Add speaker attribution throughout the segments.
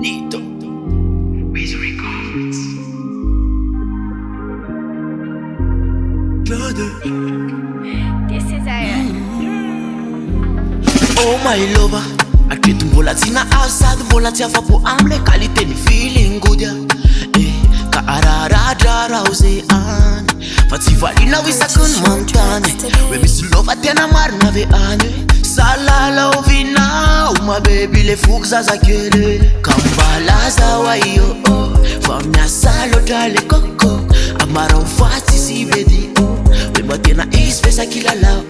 Speaker 1: Nito with records.
Speaker 2: This is
Speaker 1: Oh my lover, akreto mbola tsy nahazo sady mbola tsy afapo amle qualité ny feeling good ka araradrarao ze any fa tsy valina ho isaky ny manontany hoe misy lova tena marina ve any salala ovinao ma baby le foko zazakely ka mbalaza wa io fa miasa loatra le koko amarao fatsy sy vedy hoe mba tena izy fesakilalao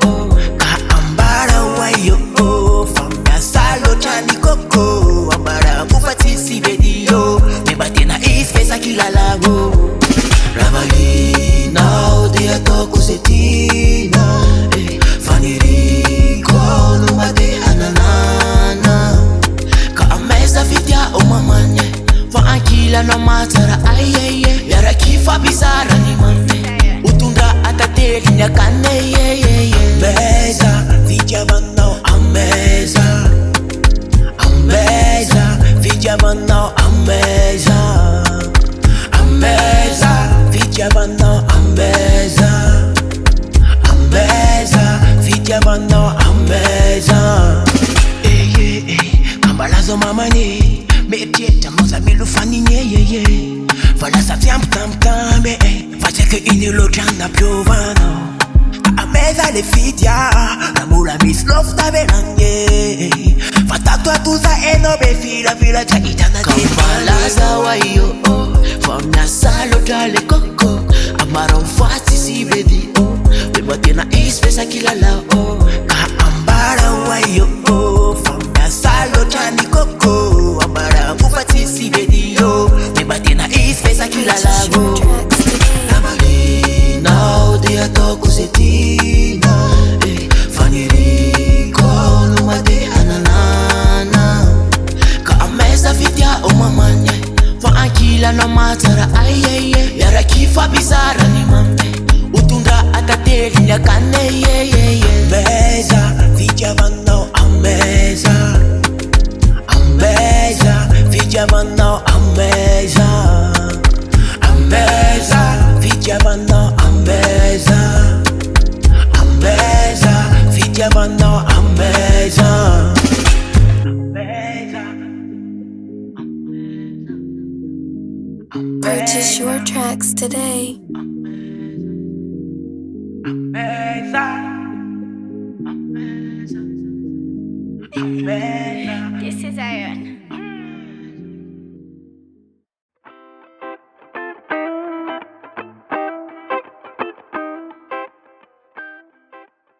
Speaker 1: ka ambara wa io fa miasa loatra ny koko amarao fatsy sy vedy hoe mba tena izy fesakilalao Ravalinao dia ataoko ze tiana faniriko no made ananana ka AMEZA fitya o mamanya fa ankilanao matsara ayeye miaraky fabizarany mante utundra atately ny akane AMEZA fitiavanao AMEZA AMEZA fitiavanao AMEZA AMEZA fitiavanao AMEZA AMEZA fitiavanao AMEZA kambalazo mamani meteta moza milofaniny valasa fiampitampitambe fa tsy haiko iny loatra napiovano AMEZA le fitya raha mbola misy lofo tavelany fa tato atoza enao be filavila tsy ahitana kambalaza wa io fa miasa loatra le koko amarao fatsy sy vedy hoe mba tena izy fesakilalao ka ambara wa io fa miasa loatra ny koko amarao fatsy sy vedy hoe mba tena izy fesakilalao Ravalinao dia ataoko ze tiana faniriko no made ananana ka AMEZA fitya o mamanya fa ankilanao matsara ayeye miaraky fabizarany mante utundra atately ny akane AMEZA fitiavanao AMEZA AMEZA fitiavanao AMEZA AMEZA fitiavanao AMEZA AMEZA fitiavanao AMEZA
Speaker 2: Purchase your tracks today. This is Iron.